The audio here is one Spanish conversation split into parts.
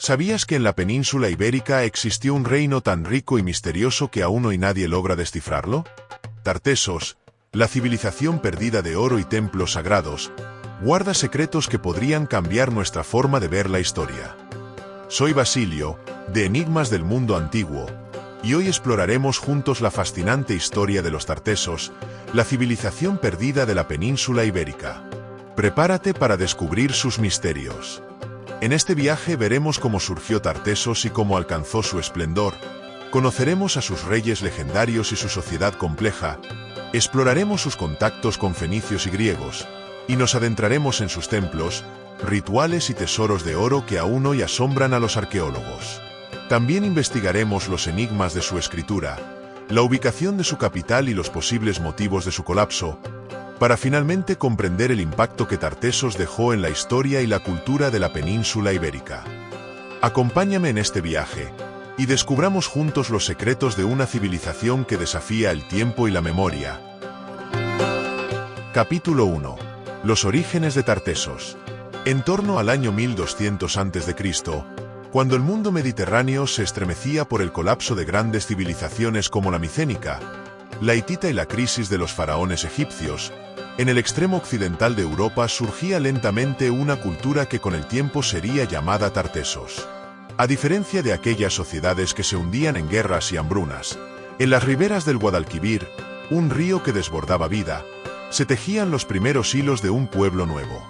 ¿Sabías que en la península ibérica existió un reino tan rico y misterioso que aún hoy nadie logra descifrarlo? Tartesos, la civilización perdida de oro y templos sagrados, guarda secretos que podrían cambiar nuestra forma de ver la historia. Soy Basilio, de Enigmas del Mundo Antiguo, y hoy exploraremos juntos la fascinante historia de los tartesos, la civilización perdida de la península ibérica. Prepárate para descubrir sus misterios. En este viaje veremos cómo surgió Tartesos y cómo alcanzó su esplendor, conoceremos a sus reyes legendarios y su sociedad compleja, exploraremos sus contactos con fenicios y griegos, y nos adentraremos en sus templos, rituales y tesoros de oro que aún hoy asombran a los arqueólogos. También investigaremos los enigmas de su escritura, la ubicación de su capital y los posibles motivos de su colapso, para finalmente comprender el impacto que Tartesos dejó en la historia y la cultura de la península ibérica. Acompáñame en este viaje, y descubramos juntos los secretos de una civilización que desafía el tiempo y la memoria. Capítulo 1. Los orígenes de Tartesos. En torno al año 1200 a.C., cuando el mundo mediterráneo se estremecía por el colapso de grandes civilizaciones como la micénica, la hitita y la crisis de los faraones egipcios, en el extremo occidental de Europa surgía lentamente una cultura que con el tiempo sería llamada Tartesos. A diferencia de aquellas sociedades que se hundían en guerras y hambrunas, en las riberas del Guadalquivir, un río que desbordaba vida, se tejían los primeros hilos de un pueblo nuevo.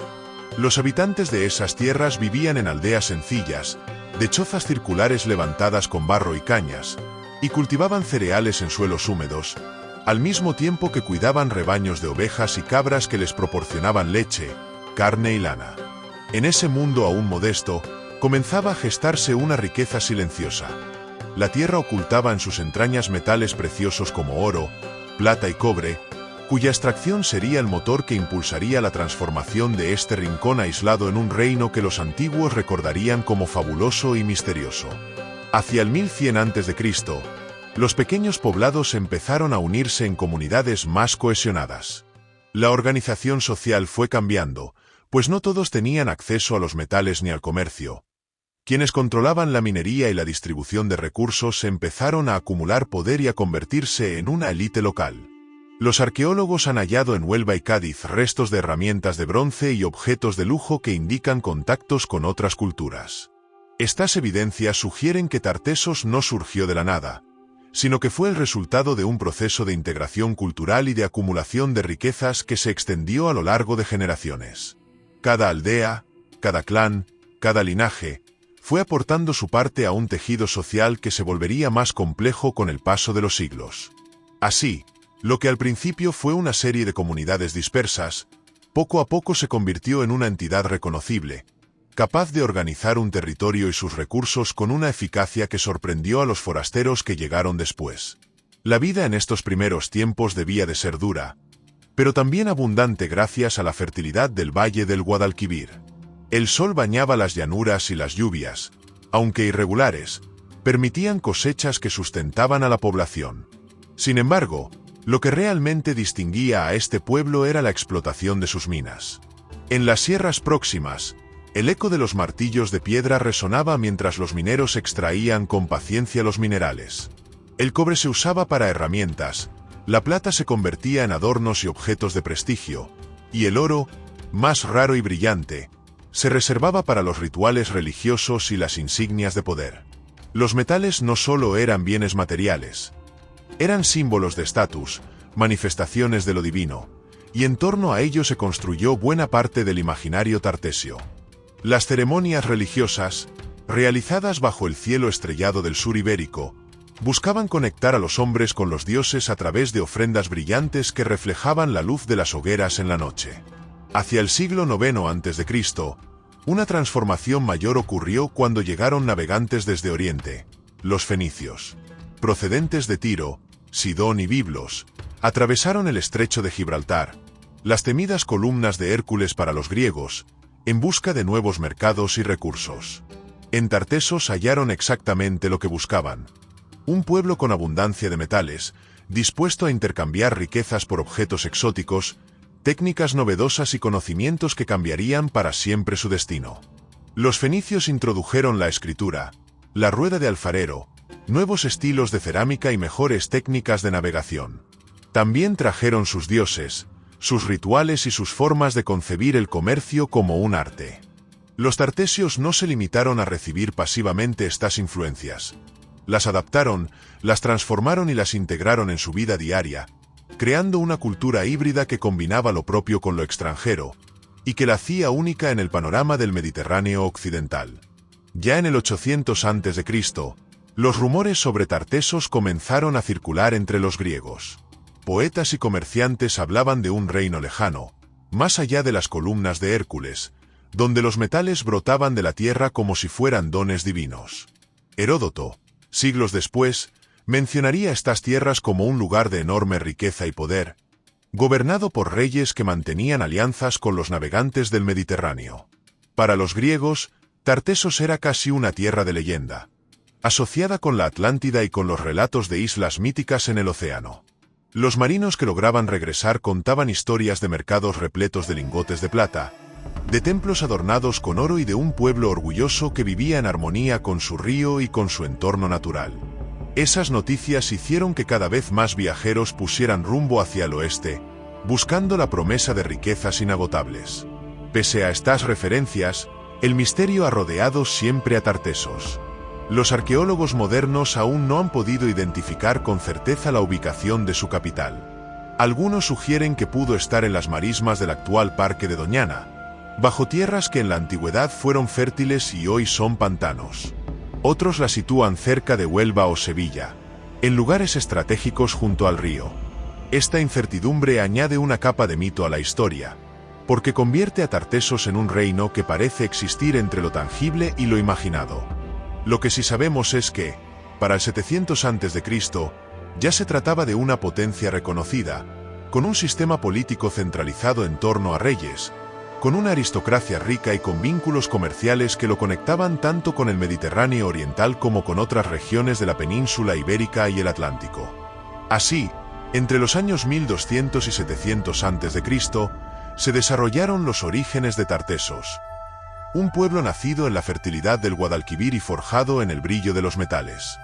Los habitantes de esas tierras vivían en aldeas sencillas, de chozas circulares levantadas con barro y cañas, y cultivaban cereales en suelos húmedos, al mismo tiempo que cuidaban rebaños de ovejas y cabras que les proporcionaban leche, carne y lana. En ese mundo aún modesto, comenzaba a gestarse una riqueza silenciosa. La tierra ocultaba en sus entrañas metales preciosos como oro, plata y cobre, cuya extracción sería el motor que impulsaría la transformación de este rincón aislado en un reino que los antiguos recordarían como fabuloso y misterioso. Hacia el 1100 a.C., los pequeños poblados empezaron a unirse en comunidades más cohesionadas. La organización social fue cambiando, pues no todos tenían acceso a los metales ni al comercio. Quienes controlaban la minería y la distribución de recursos empezaron a acumular poder y a convertirse en una élite local. Los arqueólogos han hallado en Huelva y Cádiz restos de herramientas de bronce y objetos de lujo que indican contactos con otras culturas. Estas evidencias sugieren que Tartesos no surgió de la nada, sino que fue el resultado de un proceso de integración cultural y de acumulación de riquezas que se extendió a lo largo de generaciones. Cada aldea, cada clan, cada linaje, fue aportando su parte a un tejido social que se volvería más complejo con el paso de los siglos. Así, lo que al principio fue una serie de comunidades dispersas, poco a poco se convirtió en una entidad reconocible, capaz de organizar un territorio y sus recursos con una eficacia que sorprendió a los forasteros que llegaron después. La vida en estos primeros tiempos debía de ser dura, pero también abundante gracias a la fertilidad del valle del Guadalquivir. El sol bañaba las llanuras y las lluvias, aunque irregulares, permitían cosechas que sustentaban a la población. Sin embargo, lo que realmente distinguía a este pueblo era la explotación de sus minas. En las sierras próximas, el eco de los martillos de piedra resonaba mientras los mineros extraían con paciencia los minerales. El cobre se usaba para herramientas, la plata se convertía en adornos y objetos de prestigio, y el oro, más raro y brillante, se reservaba para los rituales religiosos y las insignias de poder. Los metales no solo eran bienes materiales, eran símbolos de estatus, manifestaciones de lo divino, y en torno a ello se construyó buena parte del imaginario tartesio. Las ceremonias religiosas, realizadas bajo el cielo estrellado del sur ibérico, buscaban conectar a los hombres con los dioses a través de ofrendas brillantes que reflejaban la luz de las hogueras en la noche. Hacia el siglo IX a.C., una transformación mayor ocurrió cuando llegaron navegantes desde Oriente, los fenicios. Procedentes de Tiro, Sidón y Biblos, atravesaron el estrecho de Gibraltar, las temidas columnas de Hércules para los griegos, en busca de nuevos mercados y recursos. En Tartesos hallaron exactamente lo que buscaban: un pueblo con abundancia de metales, dispuesto a intercambiar riquezas por objetos exóticos, técnicas novedosas y conocimientos que cambiarían para siempre su destino. Los fenicios introdujeron la escritura, la rueda de alfarero, nuevos estilos de cerámica y mejores técnicas de navegación. También trajeron sus dioses, sus rituales y sus formas de concebir el comercio como un arte. Los tartesios no se limitaron a recibir pasivamente estas influencias. Las adaptaron, las transformaron y las integraron en su vida diaria, creando una cultura híbrida que combinaba lo propio con lo extranjero, y que la hacía única en el panorama del Mediterráneo occidental. Ya en el 800 a.C., los rumores sobre Tartesos comenzaron a circular entre los griegos. Poetas y comerciantes hablaban de un reino lejano, más allá de las columnas de Hércules, donde los metales brotaban de la tierra como si fueran dones divinos. Heródoto, siglos después, mencionaría estas tierras como un lugar de enorme riqueza y poder, gobernado por reyes que mantenían alianzas con los navegantes del Mediterráneo. Para los griegos, Tartesos era casi una tierra de leyenda, asociada con la Atlántida y con los relatos de islas míticas en el océano. Los marinos que lograban regresar contaban historias de mercados repletos de lingotes de plata, de templos adornados con oro y de un pueblo orgulloso que vivía en armonía con su río y con su entorno natural. Esas noticias hicieron que cada vez más viajeros pusieran rumbo hacia el oeste, buscando la promesa de riquezas inagotables. Pese a estas referencias, el misterio ha rodeado siempre a Tartesos. Los arqueólogos modernos aún no han podido identificar con certeza la ubicación de su capital. Algunos sugieren que pudo estar en las marismas del actual Parque de Doñana, bajo tierras que en la antigüedad fueron fértiles y hoy son pantanos. Otros la sitúan cerca de Huelva o Sevilla, en lugares estratégicos junto al río. Esta incertidumbre añade una capa de mito a la historia, porque convierte a Tartesos en un reino que parece existir entre lo tangible y lo imaginado. Lo que sí sabemos es que, para el 700 a.C., ya se trataba de una potencia reconocida, con un sistema político centralizado en torno a reyes, con una aristocracia rica y con vínculos comerciales que lo conectaban tanto con el Mediterráneo oriental como con otras regiones de la península ibérica y el Atlántico. Así, entre los años 1200 y 700 a.C., se desarrollaron los orígenes de Tartesos, un pueblo nacido en la fertilidad del Guadalquivir y forjado en el brillo de los metales.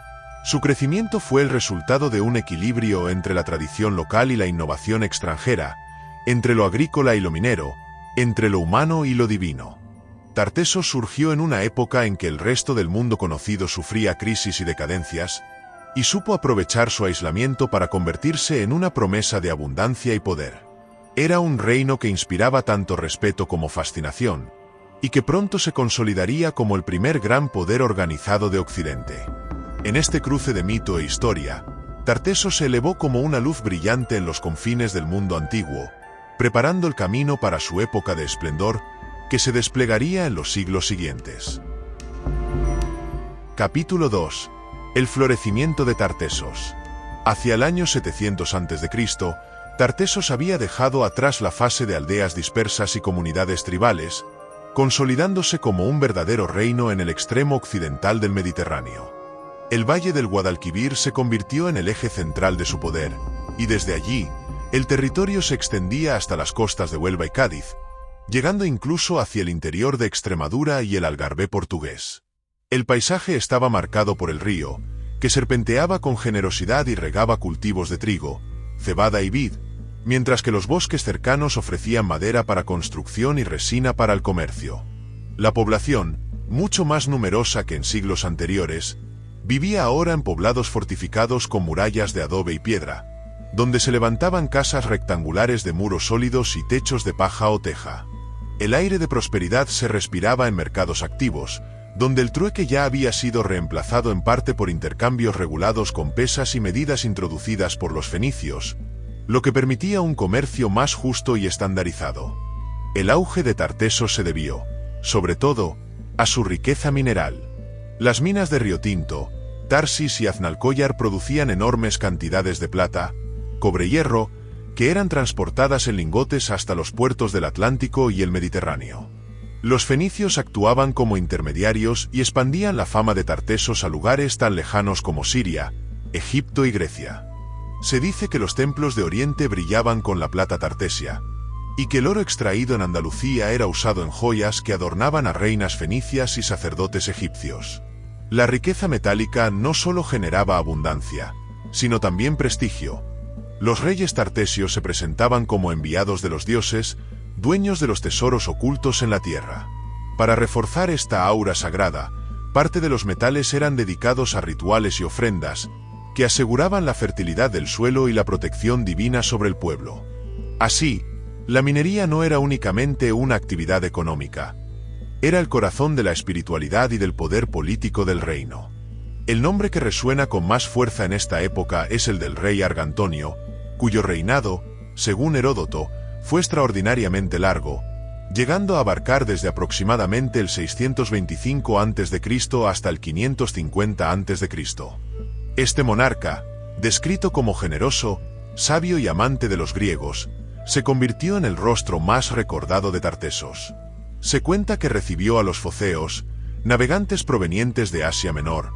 Su crecimiento fue el resultado de un equilibrio entre la tradición local y la innovación extranjera, entre lo agrícola y lo minero, entre lo humano y lo divino. Tartesos surgió en una época en que el resto del mundo conocido sufría crisis y decadencias, y supo aprovechar su aislamiento para convertirse en una promesa de abundancia y poder. Era un reino que inspiraba tanto respeto como fascinación, y que pronto se consolidaría como el primer gran poder organizado de Occidente. En este cruce de mito e historia, Tartesos se elevó como una luz brillante en los confines del mundo antiguo, preparando el camino para su época de esplendor, que se desplegaría en los siglos siguientes. Capítulo 2. El florecimiento de Tartesos. Hacia el año 700 a.C., Tartesos había dejado atrás la fase de aldeas dispersas y comunidades tribales, consolidándose como un verdadero reino en el extremo occidental del Mediterráneo. El valle del Guadalquivir se convirtió en el eje central de su poder, y desde allí, el territorio se extendía hasta las costas de Huelva y Cádiz, llegando incluso hacia el interior de Extremadura y el Algarve portugués. El paisaje estaba marcado por el río, que serpenteaba con generosidad y regaba cultivos de trigo, cebada y vid, mientras que los bosques cercanos ofrecían madera para construcción y resina para el comercio. La población, mucho más numerosa que en siglos anteriores, vivía ahora en poblados fortificados con murallas de adobe y piedra, donde se levantaban casas rectangulares de muros sólidos y techos de paja o teja. El aire de prosperidad se respiraba en mercados activos, donde el trueque ya había sido reemplazado en parte por intercambios regulados con pesas y medidas introducidas por los fenicios, lo que permitía un comercio más justo y estandarizado. El auge de Tartesos se debió, sobre todo, a su riqueza mineral. Las minas de Riotinto, Tarsis y Aznalcóllar producían enormes cantidades de plata, cobre y hierro, que eran transportadas en lingotes hasta los puertos del Atlántico y el Mediterráneo. Los fenicios actuaban como intermediarios y expandían la fama de Tartesos a lugares tan lejanos como Siria, Egipto y Grecia. Se dice que los templos de Oriente brillaban con la plata tartesia, y que el oro extraído en Andalucía era usado en joyas que adornaban a reinas fenicias y sacerdotes egipcios. La riqueza metálica no solo generaba abundancia, sino también prestigio. Los reyes tartesios se presentaban como enviados de los dioses, dueños de los tesoros ocultos en la tierra. Para reforzar esta aura sagrada, parte de los metales eran dedicados a rituales y ofrendas, que aseguraban la fertilidad del suelo y la protección divina sobre el pueblo. Así, la minería no era únicamente una actividad económica. Era el corazón de la espiritualidad y del poder político del reino. El nombre que resuena con más fuerza en esta época es el del rey Argantonio, cuyo reinado, según Heródoto, fue extraordinariamente largo, llegando a abarcar desde aproximadamente el 625 a.C. hasta el 550 a.C. Este monarca, descrito como generoso, sabio y amante de los griegos, se convirtió en el rostro más recordado de Tartesos. Se cuenta que recibió a los foceos, navegantes provenientes de Asia Menor,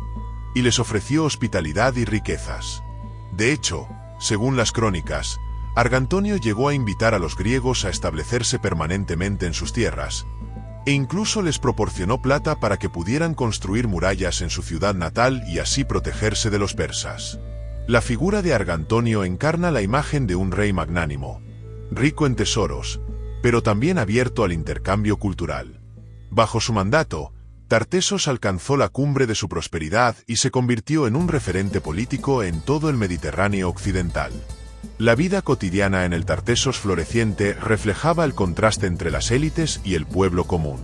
y les ofreció hospitalidad y riquezas. De hecho, según las crónicas, Argantonio llegó a invitar a los griegos a establecerse permanentemente en sus tierras, e incluso les proporcionó plata para que pudieran construir murallas en su ciudad natal y así protegerse de los persas. La figura de Argantonio encarna la imagen de un rey magnánimo, rico en tesoros, pero también abierto al intercambio cultural. Bajo su mandato, Tartesos alcanzó la cumbre de su prosperidad y se convirtió en un referente político en todo el Mediterráneo occidental. La vida cotidiana en el Tartesos floreciente reflejaba el contraste entre las élites y el pueblo común.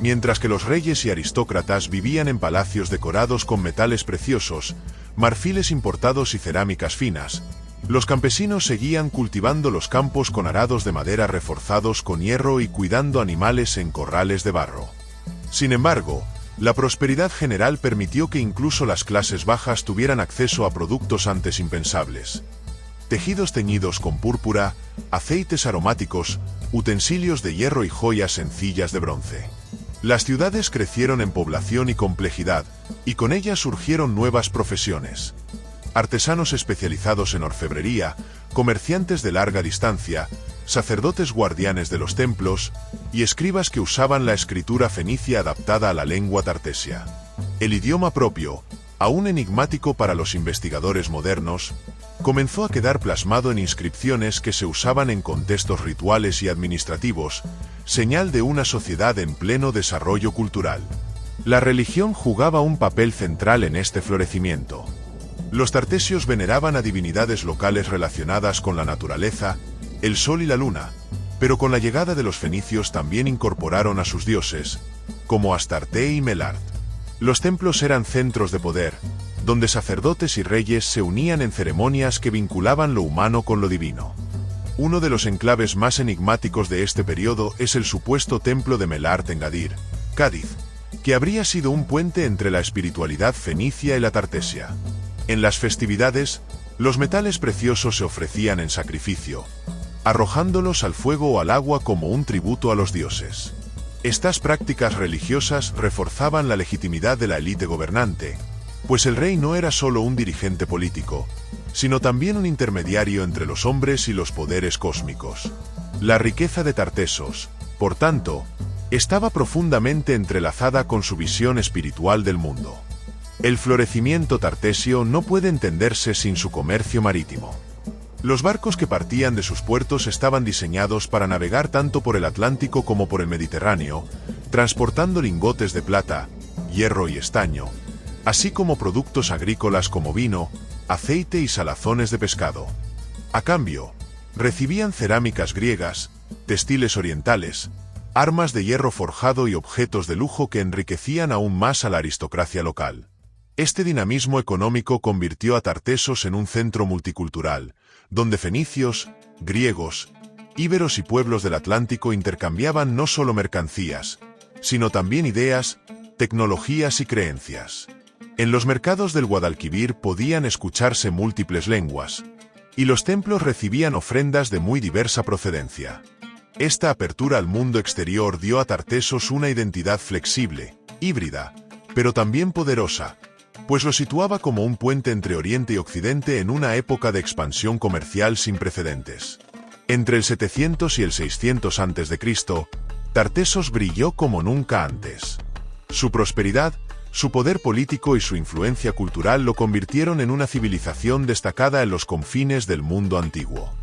Mientras que los reyes y aristócratas vivían en palacios decorados con metales preciosos, marfiles importados y cerámicas finas, los campesinos seguían cultivando los campos con arados de madera reforzados con hierro y cuidando animales en corrales de barro. Sin embargo, la prosperidad general permitió que incluso las clases bajas tuvieran acceso a productos antes impensables. Tejidos teñidos con púrpura, aceites aromáticos, utensilios de hierro y joyas sencillas de bronce. Las ciudades crecieron en población y complejidad, y con ellas surgieron nuevas profesiones. Artesanos especializados en orfebrería, comerciantes de larga distancia, sacerdotes guardianes de los templos, y escribas que usaban la escritura fenicia adaptada a la lengua tartesia. El idioma propio, aún enigmático para los investigadores modernos, comenzó a quedar plasmado en inscripciones que se usaban en contextos rituales y administrativos, señal de una sociedad en pleno desarrollo cultural. La religión jugaba un papel central en este florecimiento. Los tartesios veneraban a divinidades locales relacionadas con la naturaleza, el sol y la luna, pero con la llegada de los fenicios también incorporaron a sus dioses, como Astarte y Melart. Los templos eran centros de poder, donde sacerdotes y reyes se unían en ceremonias que vinculaban lo humano con lo divino. Uno de los enclaves más enigmáticos de este periodo es el supuesto templo de Melart en Gadir, Cádiz, que habría sido un puente entre la espiritualidad fenicia y la tartesia. En las festividades, los metales preciosos se ofrecían en sacrificio, arrojándolos al fuego o al agua como un tributo a los dioses. Estas prácticas religiosas reforzaban la legitimidad de la élite gobernante, pues el rey no era solo un dirigente político, sino también un intermediario entre los hombres y los poderes cósmicos. La riqueza de Tartesos, por tanto, estaba profundamente entrelazada con su visión espiritual del mundo. El florecimiento tartesio no puede entenderse sin su comercio marítimo. Los barcos que partían de sus puertos estaban diseñados para navegar tanto por el Atlántico como por el Mediterráneo, transportando lingotes de plata, hierro y estaño, así como productos agrícolas como vino, aceite y salazones de pescado. A cambio, recibían cerámicas griegas, textiles orientales, armas de hierro forjado y objetos de lujo que enriquecían aún más a la aristocracia local. Este dinamismo económico convirtió a Tartesos en un centro multicultural, donde fenicios, griegos, íberos y pueblos del Atlántico intercambiaban no solo mercancías, sino también ideas, tecnologías y creencias. En los mercados del Guadalquivir podían escucharse múltiples lenguas, y los templos recibían ofrendas de muy diversa procedencia. Esta apertura al mundo exterior dio a Tartesos una identidad flexible, híbrida, pero también poderosa, pues lo situaba como un puente entre Oriente y Occidente en una época de expansión comercial sin precedentes. Entre el 700 y el 600 a.C., Tartesos brilló como nunca antes. Su prosperidad, su poder político y su influencia cultural lo convirtieron en una civilización destacada en los confines del mundo antiguo.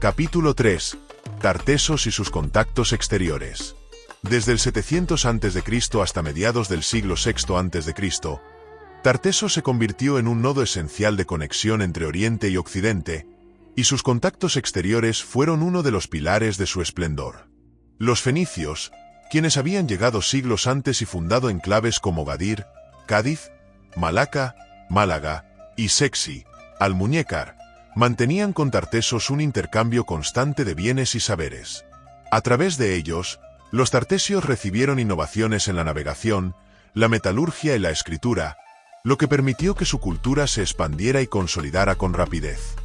Capítulo 3. Tartesos y sus contactos exteriores. Desde el 700 a.C. hasta mediados del siglo VI a.C., Tartesos se convirtió en un nodo esencial de conexión entre Oriente y Occidente, y sus contactos exteriores fueron uno de los pilares de su esplendor. Los fenicios, quienes habían llegado siglos antes y fundado enclaves como Gadir, Cádiz, Malaca, Málaga y Sexi, Almuñécar, mantenían con Tartesos un intercambio constante de bienes y saberes. A través de ellos, los tartesios recibieron innovaciones en la navegación, la metalurgia y la escritura, lo que permitió que su cultura se expandiera y consolidara con rapidez.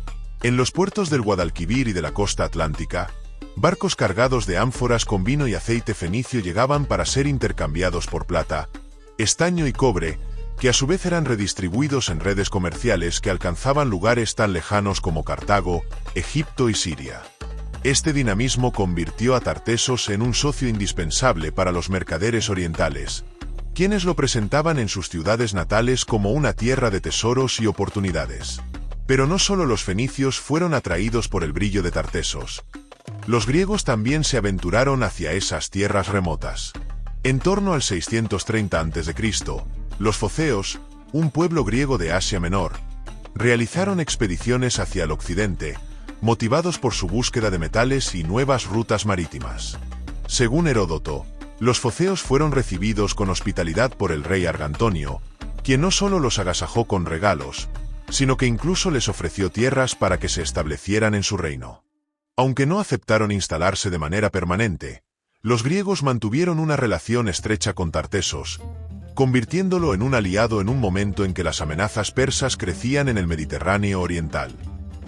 En los puertos del Guadalquivir y de la costa atlántica, barcos cargados de ánforas con vino y aceite fenicio llegaban para ser intercambiados por plata, estaño y cobre, que a su vez eran redistribuidos en redes comerciales que alcanzaban lugares tan lejanos como Cartago, Egipto y Siria. Este dinamismo convirtió a Tartesos en un socio indispensable para los mercaderes orientales, quienes lo presentaban en sus ciudades natales como una tierra de tesoros y oportunidades. Pero no solo los fenicios fueron atraídos por el brillo de Tartesos. Los griegos también se aventuraron hacia esas tierras remotas. En torno al 630 a.C., los foceos, un pueblo griego de Asia Menor, realizaron expediciones hacia el occidente, motivados por su búsqueda de metales y nuevas rutas marítimas. Según Heródoto, los foceos fueron recibidos con hospitalidad por el rey Argantonio, quien no solo los agasajó con regalos, sino que incluso les ofreció tierras para que se establecieran en su reino. Aunque no aceptaron instalarse de manera permanente, los griegos mantuvieron una relación estrecha con Tartesos, convirtiéndolo en un aliado en un momento en que las amenazas persas crecían en el Mediterráneo oriental.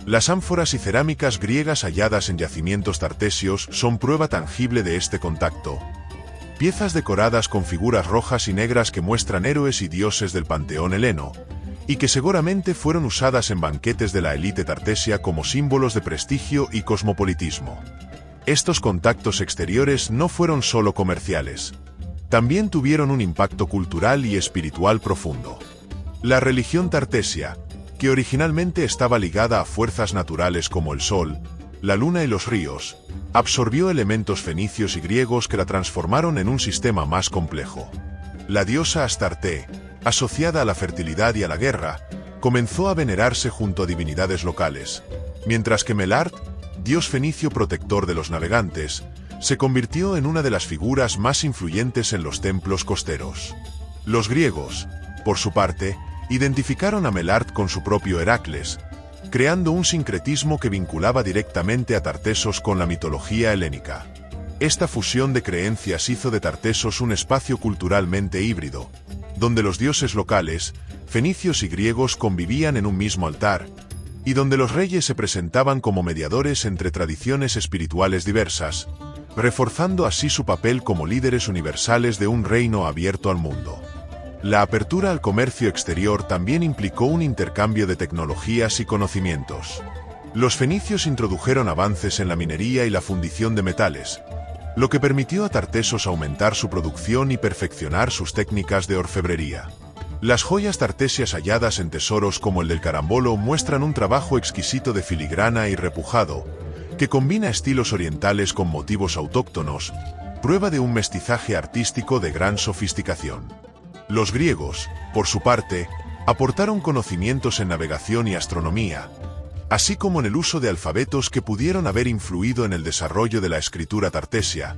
Las ánforas y cerámicas griegas halladas en yacimientos tartesios son prueba tangible de este contacto. Piezas decoradas con figuras rojas y negras que muestran héroes y dioses del panteón heleno, y que seguramente fueron usadas en banquetes de la élite tartesia como símbolos de prestigio y cosmopolitismo. Estos contactos exteriores no fueron solo comerciales. También tuvieron un impacto cultural y espiritual profundo. La religión tartesia, que originalmente estaba ligada a fuerzas naturales como el sol, la luna y los ríos, absorbió elementos fenicios y griegos que la transformaron en un sistema más complejo. La diosa Astarte, asociada a la fertilidad y a la guerra, comenzó a venerarse junto a divinidades locales, mientras que Melart, dios fenicio protector de los navegantes, se convirtió en una de las figuras más influyentes en los templos costeros. Los griegos, por su parte, identificaron a Melart con su propio Heracles, creando un sincretismo que vinculaba directamente a Tartesos con la mitología helénica. Esta fusión de creencias hizo de Tartesos un espacio culturalmente híbrido, donde los dioses locales, fenicios y griegos convivían en un mismo altar, y donde los reyes se presentaban como mediadores entre tradiciones espirituales diversas, reforzando así su papel como líderes universales de un reino abierto al mundo. La apertura al comercio exterior también implicó un intercambio de tecnologías y conocimientos. Los fenicios introdujeron avances en la minería y la fundición de metales, lo que permitió a Tartesos aumentar su producción y perfeccionar sus técnicas de orfebrería. Las joyas tartesias halladas en tesoros como el del Carambolo muestran un trabajo exquisito de filigrana y repujado, que combina estilos orientales con motivos autóctonos, prueba de un mestizaje artístico de gran sofisticación. Los griegos, por su parte, aportaron conocimientos en navegación y astronomía, así como en el uso de alfabetos que pudieron haber influido en el desarrollo de la escritura tartesia,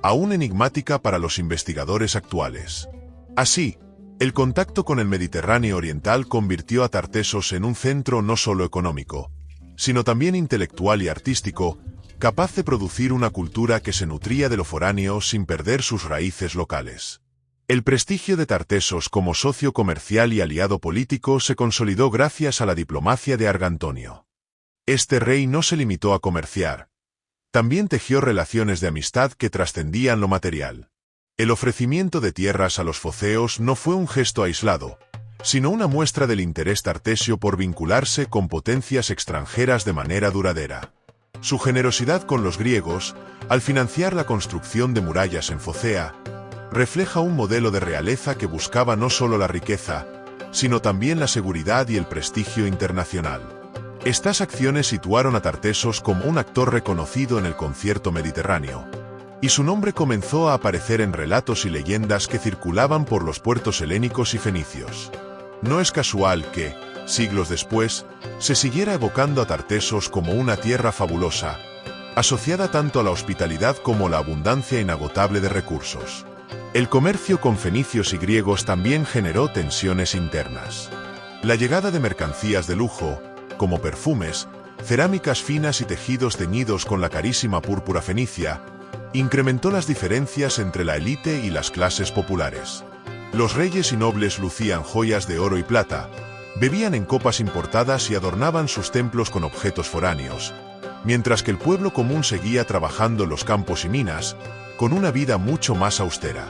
aún enigmática para los investigadores actuales. Así, el contacto con el Mediterráneo oriental convirtió a Tartesos en un centro no solo económico, sino también intelectual y artístico, capaz de producir una cultura que se nutría de lo foráneo sin perder sus raíces locales. El prestigio de Tartesos como socio comercial y aliado político se consolidó gracias a la diplomacia de Argantonio. Este rey no se limitó a comerciar. También tejió relaciones de amistad que trascendían lo material. El ofrecimiento de tierras a los foceos no fue un gesto aislado, sino una muestra del interés tartesio por vincularse con potencias extranjeras de manera duradera. Su generosidad con los griegos, al financiar la construcción de murallas en Focea, refleja un modelo de realeza que buscaba no solo la riqueza, sino también la seguridad y el prestigio internacional. Estas acciones situaron a Tartesos como un actor reconocido en el concierto mediterráneo, y su nombre comenzó a aparecer en relatos y leyendas que circulaban por los puertos helénicos y fenicios. No es casual que, siglos después, se siguiera evocando a Tartesos como una tierra fabulosa, asociada tanto a la hospitalidad como a la abundancia inagotable de recursos. El comercio con fenicios y griegos también generó tensiones internas. La llegada de mercancías de lujo, como perfumes, cerámicas finas y tejidos teñidos con la carísima púrpura fenicia, incrementó las diferencias entre la élite y las clases populares. Los reyes y nobles lucían joyas de oro y plata, bebían en copas importadas y adornaban sus templos con objetos foráneos, mientras que el pueblo común seguía trabajando en los campos y minas, con una vida mucho más austera.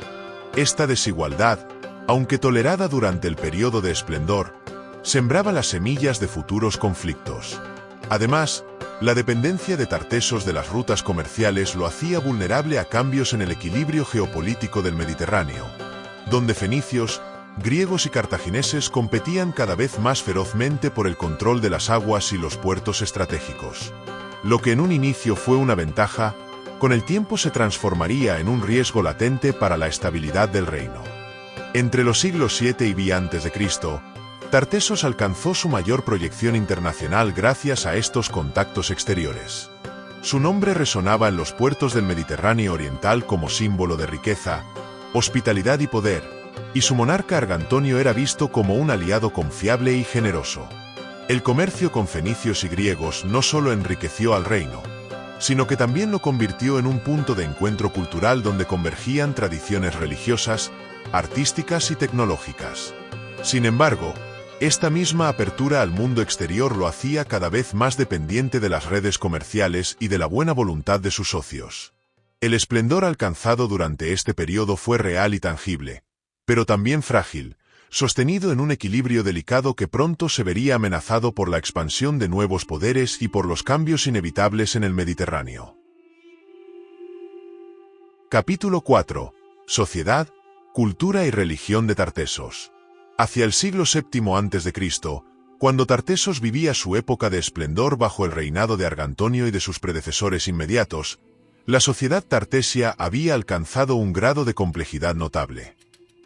Esta desigualdad, aunque tolerada durante el periodo de esplendor, sembraba las semillas de futuros conflictos. Además, la dependencia de Tartesos de las rutas comerciales lo hacía vulnerable a cambios en el equilibrio geopolítico del Mediterráneo, donde fenicios, griegos y cartagineses competían cada vez más ferozmente por el control de las aguas y los puertos estratégicos. Lo que en un inicio fue una ventaja, con el tiempo se transformaría en un riesgo latente para la estabilidad del reino. Entre los siglos 7 y V a.C., Tartesos alcanzó su mayor proyección internacional gracias a estos contactos exteriores. Su nombre resonaba en los puertos del Mediterráneo oriental como símbolo de riqueza, hospitalidad y poder, y su monarca Argantonio era visto como un aliado confiable y generoso. El comercio con fenicios y griegos no solo enriqueció al reino, sino que también lo convirtió en un punto de encuentro cultural donde convergían tradiciones religiosas, artísticas y tecnológicas. Sin embargo, esta misma apertura al mundo exterior lo hacía cada vez más dependiente de las redes comerciales y de la buena voluntad de sus socios. El esplendor alcanzado durante este periodo fue real y tangible, pero también frágil, sostenido en un equilibrio delicado que pronto se vería amenazado por la expansión de nuevos poderes y por los cambios inevitables en el Mediterráneo. Capítulo 4. Sociedad, cultura y religión de Tartesos. Hacia el siglo VII a.C., cuando Tartesos vivía su época de esplendor bajo el reinado de Argantonio y de sus predecesores inmediatos, la sociedad tartesia había alcanzado un grado de complejidad notable.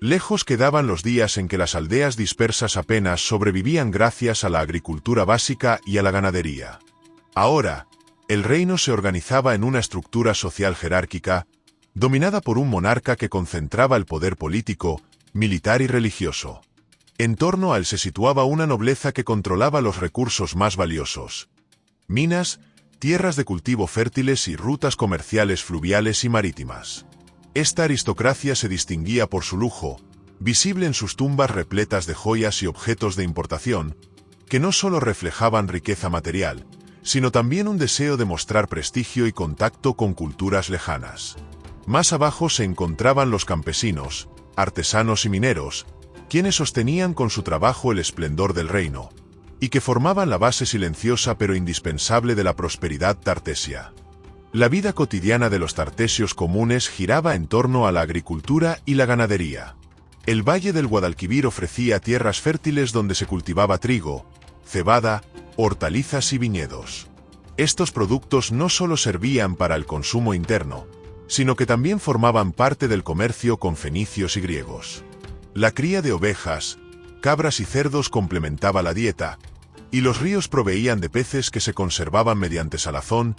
Lejos quedaban los días en que las aldeas dispersas apenas sobrevivían gracias a la agricultura básica y a la ganadería. Ahora, el reino se organizaba en una estructura social jerárquica, dominada por un monarca que concentraba el poder político, militar y religioso. En torno a él se situaba una nobleza que controlaba los recursos más valiosos: minas, tierras de cultivo fértiles y rutas comerciales fluviales y marítimas. Esta aristocracia se distinguía por su lujo, visible en sus tumbas repletas de joyas y objetos de importación, que no solo reflejaban riqueza material, sino también un deseo de mostrar prestigio y contacto con culturas lejanas. Más abajo se encontraban los campesinos, artesanos y mineros, quienes sostenían con su trabajo el esplendor del reino, y que formaban la base silenciosa pero indispensable de la prosperidad tartesia. La vida cotidiana de los tartesios comunes giraba en torno a la agricultura y la ganadería. El valle del Guadalquivir ofrecía tierras fértiles donde se cultivaba trigo, cebada, hortalizas y viñedos. Estos productos no solo servían para el consumo interno, sino que también formaban parte del comercio con fenicios y griegos. La cría de ovejas, cabras y cerdos complementaba la dieta, y los ríos proveían de peces que se conservaban mediante salazón,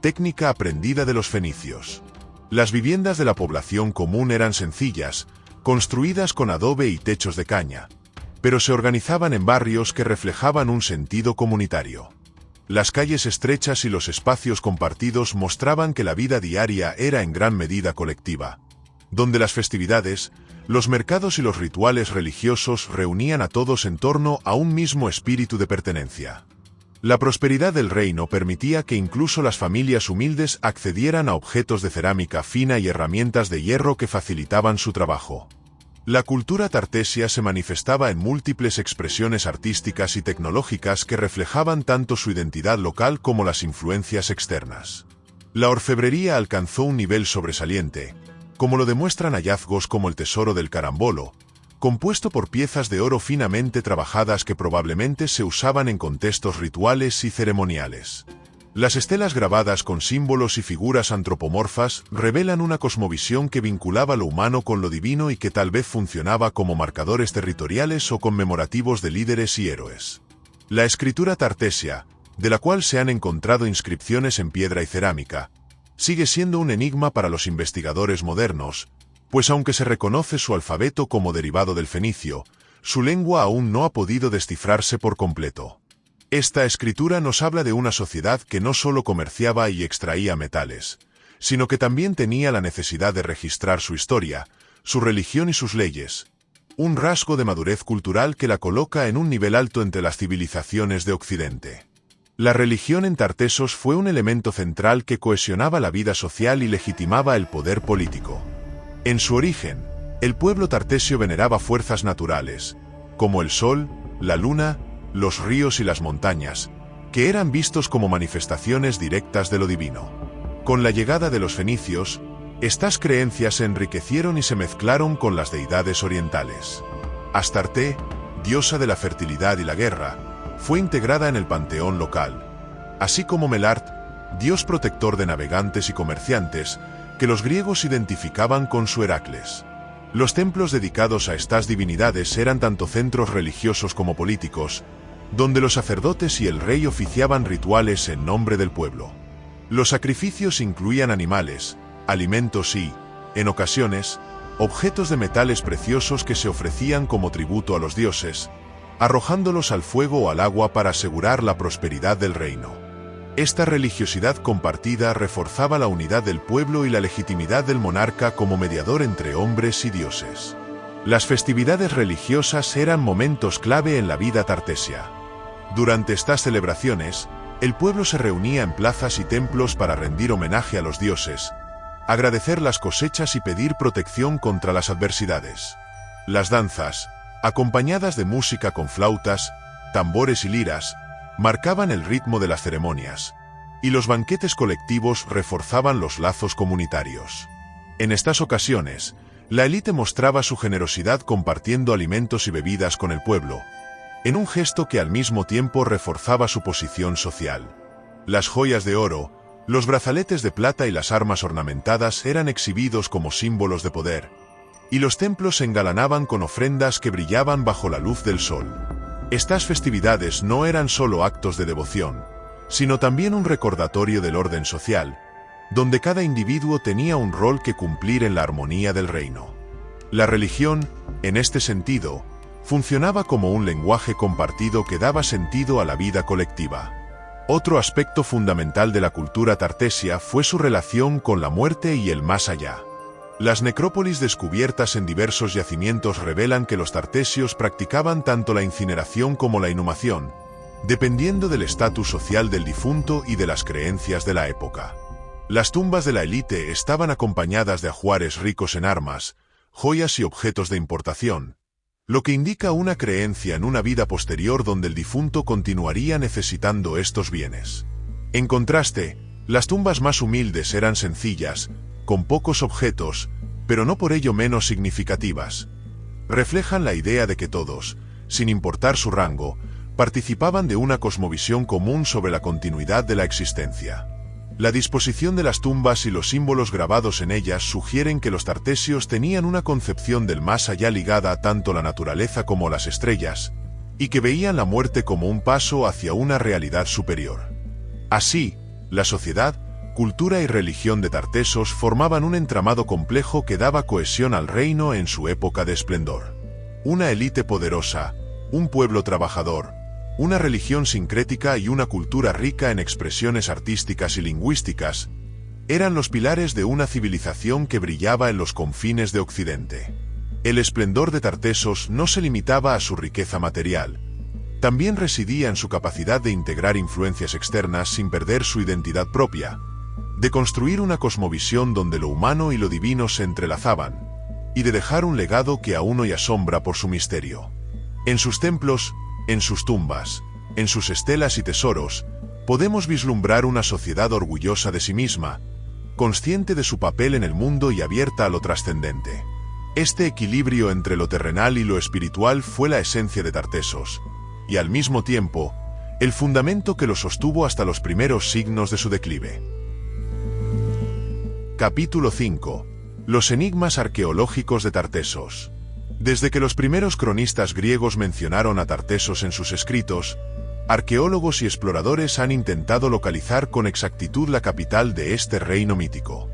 técnica aprendida de los fenicios. Las viviendas de la población común eran sencillas, construidas con adobe y techos de caña, pero se organizaban en barrios que reflejaban un sentido comunitario. Las calles estrechas y los espacios compartidos mostraban que la vida diaria era en gran medida colectiva, donde las festividades, los mercados y los rituales religiosos reunían a todos en torno a un mismo espíritu de pertenencia. La prosperidad del reino permitía que incluso las familias humildes accedieran a objetos de cerámica fina y herramientas de hierro que facilitaban su trabajo. La cultura tartesia se manifestaba en múltiples expresiones artísticas y tecnológicas que reflejaban tanto su identidad local como las influencias externas. La orfebrería alcanzó un nivel sobresaliente, como lo demuestran hallazgos como el tesoro del carambolo, compuesto por piezas de oro finamente trabajadas que probablemente se usaban en contextos rituales y ceremoniales. Las estelas grabadas con símbolos y figuras antropomorfas revelan una cosmovisión que vinculaba lo humano con lo divino y que tal vez funcionaba como marcadores territoriales o conmemorativos de líderes y héroes. La escritura tartesia, de la cual se han encontrado inscripciones en piedra y cerámica, sigue siendo un enigma para los investigadores modernos, pues aunque se reconoce su alfabeto como derivado del fenicio, su lengua aún no ha podido descifrarse por completo. Esta escritura nos habla de una sociedad que no solo comerciaba y extraía metales, sino que también tenía la necesidad de registrar su historia, su religión y sus leyes, un rasgo de madurez cultural que la coloca en un nivel alto entre las civilizaciones de Occidente. La religión en Tartesos fue un elemento central que cohesionaba la vida social y legitimaba el poder político. En su origen, el pueblo tartesio veneraba fuerzas naturales, como el sol, la luna, los ríos y las montañas, que eran vistos como manifestaciones directas de lo divino. Con la llegada de los fenicios, estas creencias se enriquecieron y se mezclaron con las deidades orientales. Astarte, diosa de la fertilidad y la guerra, fue integrada en el panteón local, así como Melart, dios protector de navegantes y comerciantes, que los griegos identificaban con su Heracles. Los templos dedicados a estas divinidades eran tanto centros religiosos como políticos, donde los sacerdotes y el rey oficiaban rituales en nombre del pueblo. Los sacrificios incluían animales, alimentos y, en ocasiones, objetos de metales preciosos que se ofrecían como tributo a los dioses, arrojándolos al fuego o al agua para asegurar la prosperidad del reino. Esta religiosidad compartida reforzaba la unidad del pueblo y la legitimidad del monarca como mediador entre hombres y dioses. Las festividades religiosas eran momentos clave en la vida tartesia. Durante estas celebraciones, el pueblo se reunía en plazas y templos para rendir homenaje a los dioses, agradecer las cosechas y pedir protección contra las adversidades. Las danzas, acompañadas de música con flautas, tambores y liras, marcaban el ritmo de las ceremonias, y los banquetes colectivos reforzaban los lazos comunitarios. En estas ocasiones, la élite mostraba su generosidad compartiendo alimentos y bebidas con el pueblo, en un gesto que al mismo tiempo reforzaba su posición social. Las joyas de oro, los brazaletes de plata y las armas ornamentadas eran exhibidos como símbolos de poder, y los templos se engalanaban con ofrendas que brillaban bajo la luz del sol. Estas festividades no eran solo actos de devoción, sino también un recordatorio del orden social, donde cada individuo tenía un rol que cumplir en la armonía del reino. La religión, en este sentido, funcionaba como un lenguaje compartido que daba sentido a la vida colectiva. Otro aspecto fundamental de la cultura tartesia fue su relación con la muerte y el más allá. Las necrópolis descubiertas en diversos yacimientos revelan que los tartesios practicaban tanto la incineración como la inhumación, dependiendo del estatus social del difunto y de las creencias de la época. Las tumbas de la élite estaban acompañadas de ajuares ricos en armas, joyas y objetos de importación, lo que indica una creencia en una vida posterior donde el difunto continuaría necesitando estos bienes. En contraste, las tumbas más humildes eran sencillas, con pocos objetos, pero no por ello menos significativas. Reflejan la idea de que todos, sin importar su rango, participaban de una cosmovisión común sobre la continuidad de la existencia. La disposición de las tumbas y los símbolos grabados en ellas sugieren que los tartesios tenían una concepción del más allá ligada tanto a la naturaleza como a las estrellas, y que veían la muerte como un paso hacia una realidad superior. Así, la sociedad, cultura y religión de Tartesos formaban un entramado complejo que daba cohesión al reino en su época de esplendor. Una élite poderosa, un pueblo trabajador, una religión sincrética y una cultura rica en expresiones artísticas y lingüísticas, eran los pilares de una civilización que brillaba en los confines de Occidente. El esplendor de Tartesos no se limitaba a su riqueza material, también residía en su capacidad de integrar influencias externas sin perder su identidad propia, de construir una cosmovisión donde lo humano y lo divino se entrelazaban, y de dejar un legado que aún hoy asombra por su misterio. En sus templos, en sus tumbas, en sus estelas y tesoros, podemos vislumbrar una sociedad orgullosa de sí misma, consciente de su papel en el mundo y abierta a lo trascendente. Este equilibrio entre lo terrenal y lo espiritual fue la esencia de Tartessos, y al mismo tiempo, el fundamento que lo sostuvo hasta los primeros signos de su declive. Capítulo 5. Los enigmas arqueológicos de Tartessos. Desde que los primeros cronistas griegos mencionaron a Tartessos en sus escritos, arqueólogos y exploradores han intentado localizar con exactitud la capital de este reino mítico.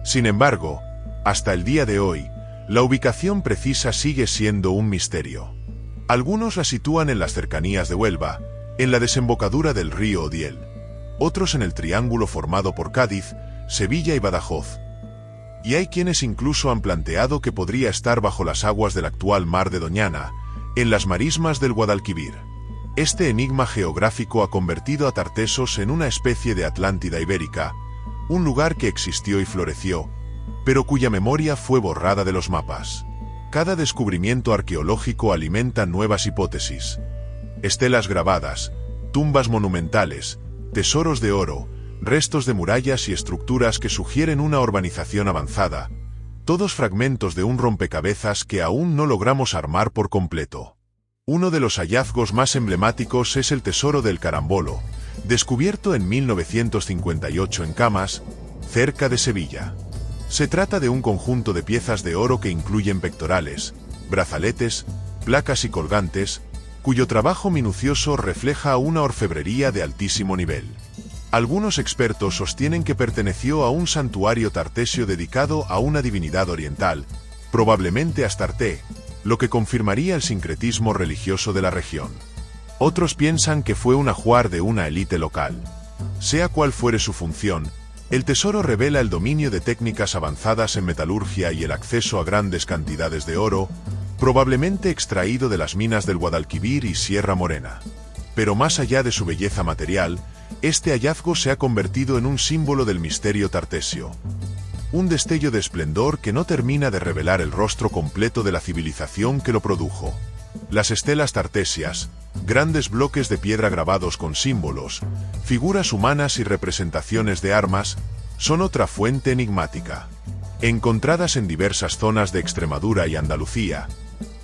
Sin embargo, hasta el día de hoy, la ubicación precisa sigue siendo un misterio. Algunos la sitúan en las cercanías de Huelva, en la desembocadura del río Odiel, otros en el triángulo formado por Cádiz, Sevilla y Badajoz. Y hay quienes incluso han planteado que podría estar bajo las aguas del actual mar de Doñana, en las marismas del Guadalquivir. Este enigma geográfico ha convertido a Tartessos en una especie de Atlántida ibérica, un lugar que existió y floreció, pero cuya memoria fue borrada de los mapas. Cada descubrimiento arqueológico alimenta nuevas hipótesis. Estelas grabadas, tumbas monumentales, tesoros de oro, restos de murallas y estructuras que sugieren una urbanización avanzada, todos fragmentos de un rompecabezas que aún no logramos armar por completo. Uno de los hallazgos más emblemáticos es el tesoro del Carambolo, descubierto en 1958 en Camas, cerca de Sevilla. Se trata de un conjunto de piezas de oro que incluyen pectorales, brazaletes, placas y colgantes, cuyo trabajo minucioso refleja una orfebrería de altísimo nivel. Algunos expertos sostienen que perteneció a un santuario tartesio dedicado a una divinidad oriental, probablemente Astarte, lo que confirmaría el sincretismo religioso de la región. Otros piensan que fue un ajuar de una élite local. Sea cual fuere su función, el tesoro revela el dominio de técnicas avanzadas en metalurgia y el acceso a grandes cantidades de oro, probablemente extraído de las minas del Guadalquivir y Sierra Morena. Pero más allá de su belleza material, este hallazgo se ha convertido en un símbolo del misterio tartesio. Un destello de esplendor que no termina de revelar el rostro completo de la civilización que lo produjo. Las estelas tartesias, grandes bloques de piedra grabados con símbolos, figuras humanas y representaciones de armas, son otra fuente enigmática. Encontradas en diversas zonas de Extremadura y Andalucía,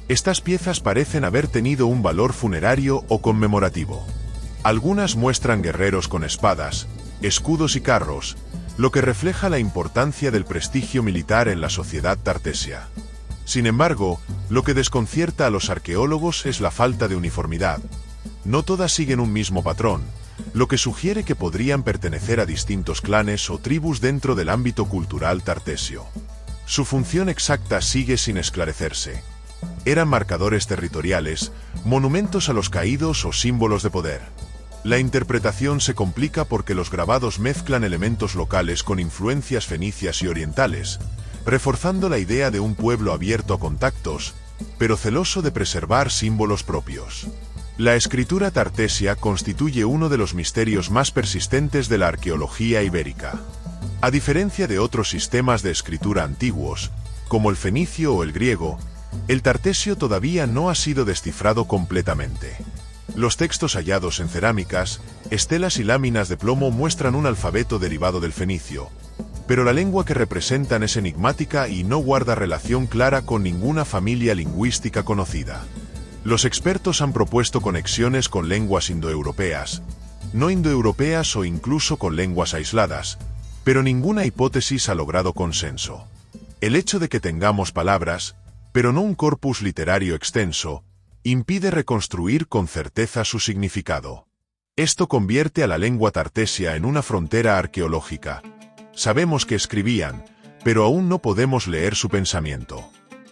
estas piezas parecen haber tenido un valor funerario o conmemorativo. Algunas muestran guerreros con espadas, escudos y carros, lo que refleja la importancia del prestigio militar en la sociedad tartesia. Sin embargo, lo que desconcierta a los arqueólogos es la falta de uniformidad. No todas siguen un mismo patrón, lo que sugiere que podrían pertenecer a distintos clanes o tribus dentro del ámbito cultural tartesio. Su función exacta sigue sin esclarecerse. Eran marcadores territoriales, monumentos a los caídos o símbolos de poder. La interpretación se complica porque los grabados mezclan elementos locales con influencias fenicias y orientales, reforzando la idea de un pueblo abierto a contactos, pero celoso de preservar símbolos propios. La escritura tartesia constituye uno de los misterios más persistentes de la arqueología ibérica. A diferencia de otros sistemas de escritura antiguos, como el fenicio o el griego, el tartesio todavía no ha sido descifrado completamente. Los textos hallados en cerámicas, estelas y láminas de plomo muestran un alfabeto derivado del fenicio, pero la lengua que representan es enigmática y no guarda relación clara con ninguna familia lingüística conocida. Los expertos han propuesto conexiones con lenguas indoeuropeas, no indoeuropeas o incluso con lenguas aisladas, pero ninguna hipótesis ha logrado consenso. El hecho de que tengamos palabras, pero no un corpus literario extenso, impide reconstruir con certeza su significado. Esto convierte a la lengua tartesia en una frontera arqueológica. Sabemos que escribían, pero aún no podemos leer su pensamiento.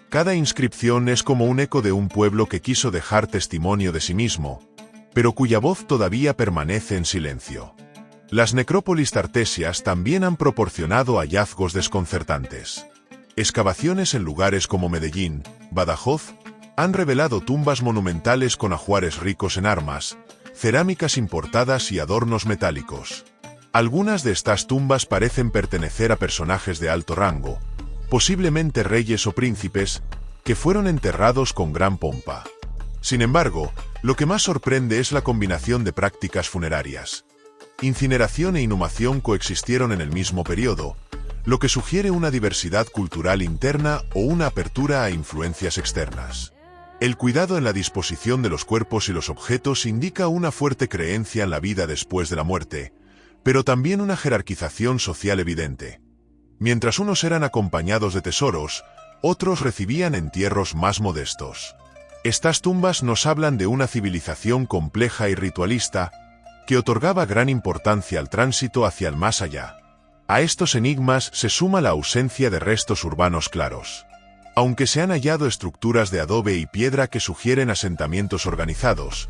Cada inscripción es como un eco de un pueblo que quiso dejar testimonio de sí mismo, pero cuya voz todavía permanece en silencio. Las necrópolis tartesias también han proporcionado hallazgos desconcertantes. Excavaciones en lugares como Medellín, Badajoz, han revelado tumbas monumentales con ajuares ricos en armas, cerámicas importadas y adornos metálicos. Algunas de estas tumbas parecen pertenecer a personajes de alto rango, posiblemente reyes o príncipes, que fueron enterrados con gran pompa. Sin embargo, lo que más sorprende es la combinación de prácticas funerarias. Incineración e inhumación coexistieron en el mismo periodo, lo que sugiere una diversidad cultural interna o una apertura a influencias externas. El cuidado en la disposición de los cuerpos y los objetos indica una fuerte creencia en la vida después de la muerte, pero también una jerarquización social evidente. Mientras unos eran acompañados de tesoros, otros recibían entierros más modestos. Estas tumbas nos hablan de una civilización compleja y ritualista que otorgaba gran importancia al tránsito hacia el más allá. A estos enigmas se suma la ausencia de restos urbanos claros. Aunque se han hallado estructuras de adobe y piedra que sugieren asentamientos organizados,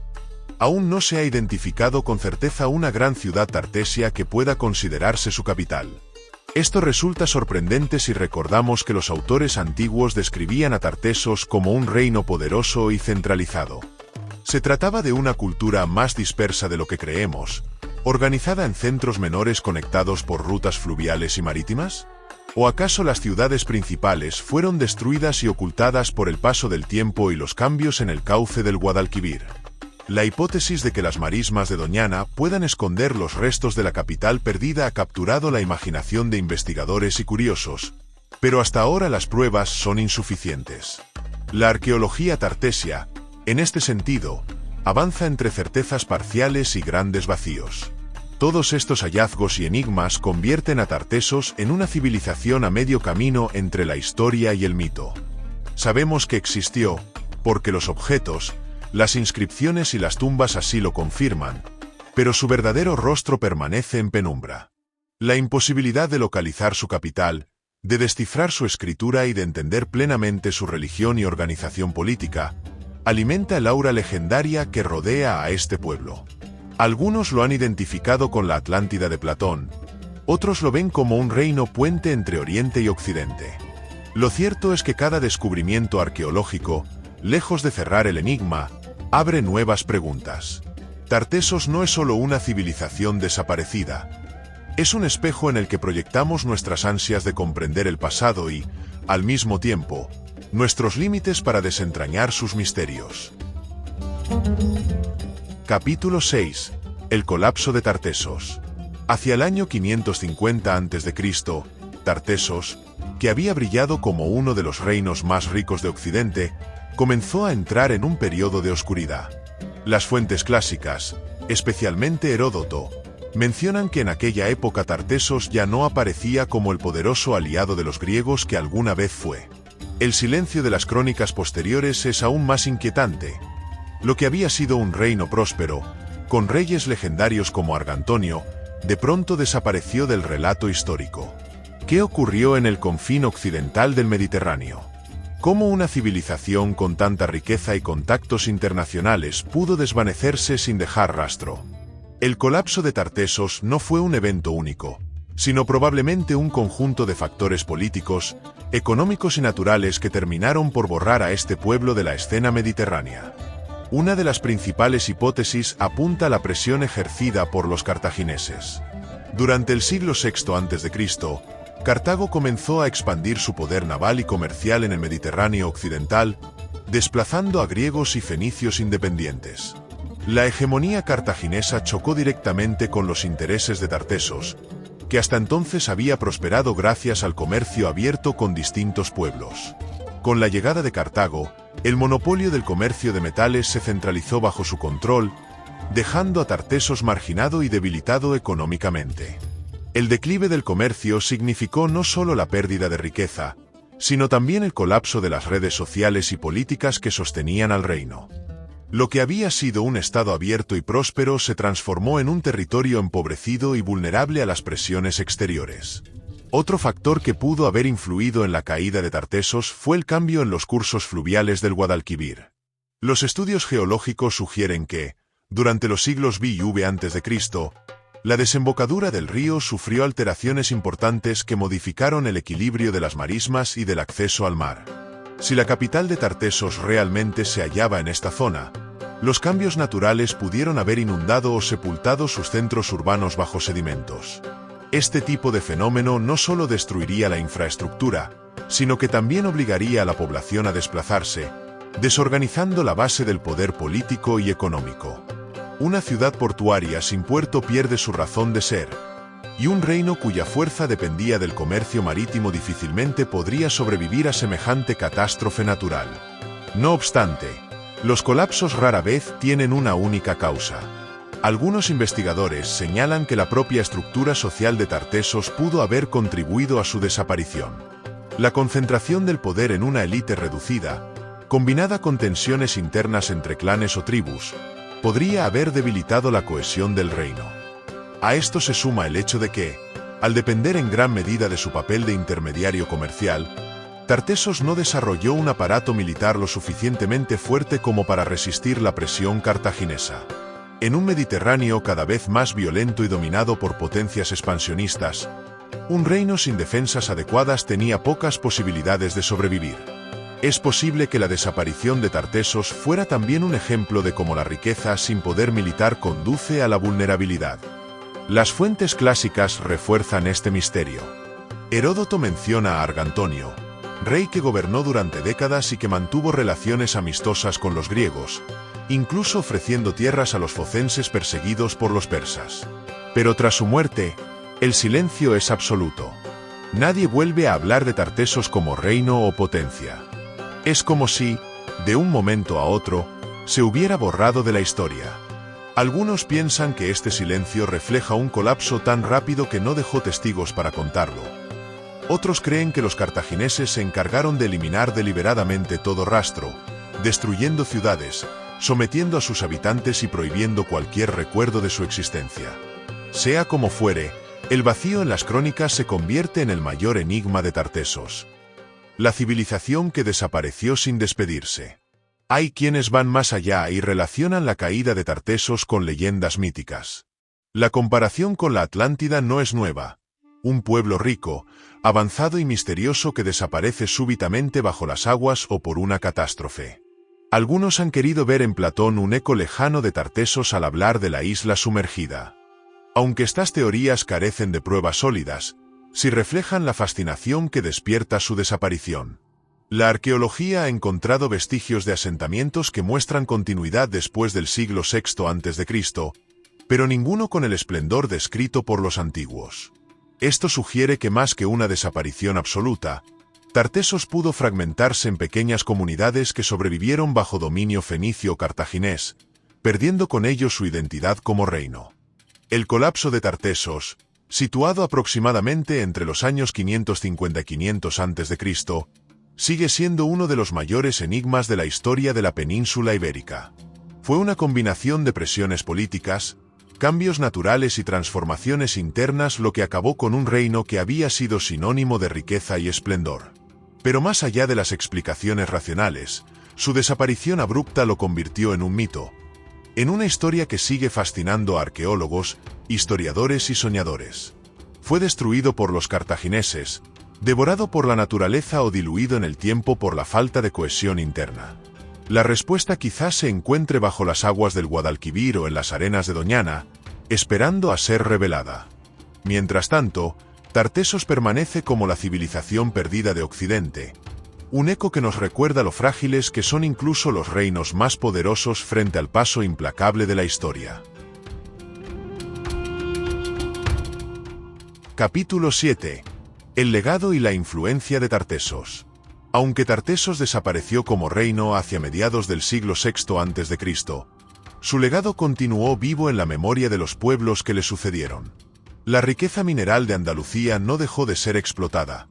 aún no se ha identificado con certeza una gran ciudad tartesia que pueda considerarse su capital. Esto resulta sorprendente si recordamos que los autores antiguos describían a Tartesos como un reino poderoso y centralizado. ¿Se trataba de una cultura más dispersa de lo que creemos, organizada en centros menores conectados por rutas fluviales y marítimas? ¿O acaso las ciudades principales fueron destruidas y ocultadas por el paso del tiempo y los cambios en el cauce del Guadalquivir? La hipótesis de que las marismas de Doñana puedan esconder los restos de la capital perdida ha capturado la imaginación de investigadores y curiosos, pero hasta ahora las pruebas son insuficientes. La arqueología tartesia, en este sentido, avanza entre certezas parciales y grandes vacíos. Todos estos hallazgos y enigmas convierten a Tartesos en una civilización a medio camino entre la historia y el mito. Sabemos que existió, porque los objetos, las inscripciones y las tumbas así lo confirman, pero su verdadero rostro permanece en penumbra. La imposibilidad de localizar su capital, de descifrar su escritura y de entender plenamente su religión y organización política, alimenta el aura legendaria que rodea a este pueblo. Algunos lo han identificado con la Atlántida de Platón, otros lo ven como un reino puente entre Oriente y Occidente. Lo cierto es que cada descubrimiento arqueológico, lejos de cerrar el enigma, abre nuevas preguntas. Tartesos no es solo una civilización desaparecida. Es un espejo en el que proyectamos nuestras ansias de comprender el pasado y, al mismo tiempo, nuestros límites para desentrañar sus misterios. Capítulo 6. El colapso de Tartesos. Hacia el año 550 a.C., Tartesos, que había brillado como uno de los reinos más ricos de Occidente, comenzó a entrar en un periodo de oscuridad. Las fuentes clásicas, especialmente Heródoto, mencionan que en aquella época Tartesos ya no aparecía como el poderoso aliado de los griegos que alguna vez fue. El silencio de las crónicas posteriores es aún más inquietante. Lo que había sido un reino próspero, con reyes legendarios como Argantonio, de pronto desapareció del relato histórico. ¿Qué ocurrió en el confín occidental del Mediterráneo? ¿Cómo una civilización con tanta riqueza y contactos internacionales pudo desvanecerse sin dejar rastro? El colapso de Tartesos no fue un evento único, sino probablemente un conjunto de factores políticos, económicos y naturales que terminaron por borrar a este pueblo de la escena mediterránea. Una de las principales hipótesis apunta a la presión ejercida por los cartagineses. Durante el siglo VI a.C., Cartago comenzó a expandir su poder naval y comercial en el Mediterráneo occidental, desplazando a griegos y fenicios independientes. La hegemonía cartaginesa chocó directamente con los intereses de Tartesos, que hasta entonces había prosperado gracias al comercio abierto con distintos pueblos. Con la llegada de Cartago, el monopolio del comercio de metales se centralizó bajo su control, dejando a Tartesos marginado y debilitado económicamente. El declive del comercio significó no solo la pérdida de riqueza, sino también el colapso de las redes sociales y políticas que sostenían al reino. Lo que había sido un estado abierto y próspero se transformó en un territorio empobrecido y vulnerable a las presiones exteriores. Otro factor que pudo haber influido en la caída de Tartesos fue el cambio en los cursos fluviales del Guadalquivir. Los estudios geológicos sugieren que, durante los siglos V y V a.C., la desembocadura del río sufrió alteraciones importantes que modificaron el equilibrio de las marismas y del acceso al mar. Si la capital de Tartesos realmente se hallaba en esta zona, los cambios naturales pudieron haber inundado o sepultado sus centros urbanos bajo sedimentos. Este tipo de fenómeno no solo destruiría la infraestructura, sino que también obligaría a la población a desplazarse, desorganizando la base del poder político y económico. Una ciudad portuaria sin puerto pierde su razón de ser, y un reino cuya fuerza dependía del comercio marítimo difícilmente podría sobrevivir a semejante catástrofe natural. No obstante, los colapsos rara vez tienen una única causa. Algunos investigadores señalan que la propia estructura social de Tartesos pudo haber contribuido a su desaparición. La concentración del poder en una élite reducida, combinada con tensiones internas entre clanes o tribus, podría haber debilitado la cohesión del reino. A esto se suma el hecho de que, al depender en gran medida de su papel de intermediario comercial, Tartesos no desarrolló un aparato militar lo suficientemente fuerte como para resistir la presión cartaginesa. En un Mediterráneo cada vez más violento y dominado por potencias expansionistas, un reino sin defensas adecuadas tenía pocas posibilidades de sobrevivir. Es posible que la desaparición de Tartesos fuera también un ejemplo de cómo la riqueza sin poder militar conduce a la vulnerabilidad. Las fuentes clásicas refuerzan este misterio. Heródoto menciona a Argantonio, rey que gobernó durante décadas y que mantuvo relaciones amistosas con los griegos, incluso ofreciendo tierras a los focenses perseguidos por los persas. Pero tras su muerte, el silencio es absoluto. Nadie vuelve a hablar de Tartesos como reino o potencia. Es como si, de un momento a otro, se hubiera borrado de la historia. Algunos piensan que este silencio refleja un colapso tan rápido que no dejó testigos para contarlo. Otros creen que los cartagineses se encargaron de eliminar deliberadamente todo rastro, destruyendo ciudades, sometiendo a sus habitantes y prohibiendo cualquier recuerdo de su existencia. Sea como fuere, el vacío en las crónicas se convierte en el mayor enigma de Tartesos. La civilización que desapareció sin despedirse. Hay quienes van más allá y relacionan la caída de Tartesos con leyendas míticas. La comparación con la Atlántida no es nueva. Un pueblo rico, avanzado y misterioso que desaparece súbitamente bajo las aguas o por una catástrofe. Algunos han querido ver en Platón un eco lejano de Tartesos al hablar de la isla sumergida. Aunque estas teorías carecen de pruebas sólidas, sí reflejan la fascinación que despierta su desaparición. La arqueología ha encontrado vestigios de asentamientos que muestran continuidad después del siglo VI a.C., pero ninguno con el esplendor descrito por los antiguos. Esto sugiere que más que una desaparición absoluta, Tartesos pudo fragmentarse en pequeñas comunidades que sobrevivieron bajo dominio fenicio o cartaginés, perdiendo con ello su identidad como reino. El colapso de Tartesos, situado aproximadamente entre los años 550 y 500 a.C., sigue siendo uno de los mayores enigmas de la historia de la península ibérica. Fue una combinación de presiones políticas, cambios naturales y transformaciones internas lo que acabó con un reino que había sido sinónimo de riqueza y esplendor. Pero más allá de las explicaciones racionales, su desaparición abrupta lo convirtió en un mito, en una historia que sigue fascinando a arqueólogos, historiadores y soñadores. Fue destruido por los cartagineses, devorado por la naturaleza o diluido en el tiempo por la falta de cohesión interna. La respuesta quizás se encuentre bajo las aguas del Guadalquivir o en las arenas de Doñana, esperando a ser revelada. Mientras tanto, Tartesos permanece como la civilización perdida de Occidente, un eco que nos recuerda lo frágiles que son incluso los reinos más poderosos frente al paso implacable de la historia. Capítulo 7. El legado y la influencia de Tartesos. Aunque Tartesos desapareció como reino hacia mediados del siglo VI a.C., su legado continuó vivo en la memoria de los pueblos que le sucedieron. La riqueza mineral de Andalucía no dejó de ser explotada.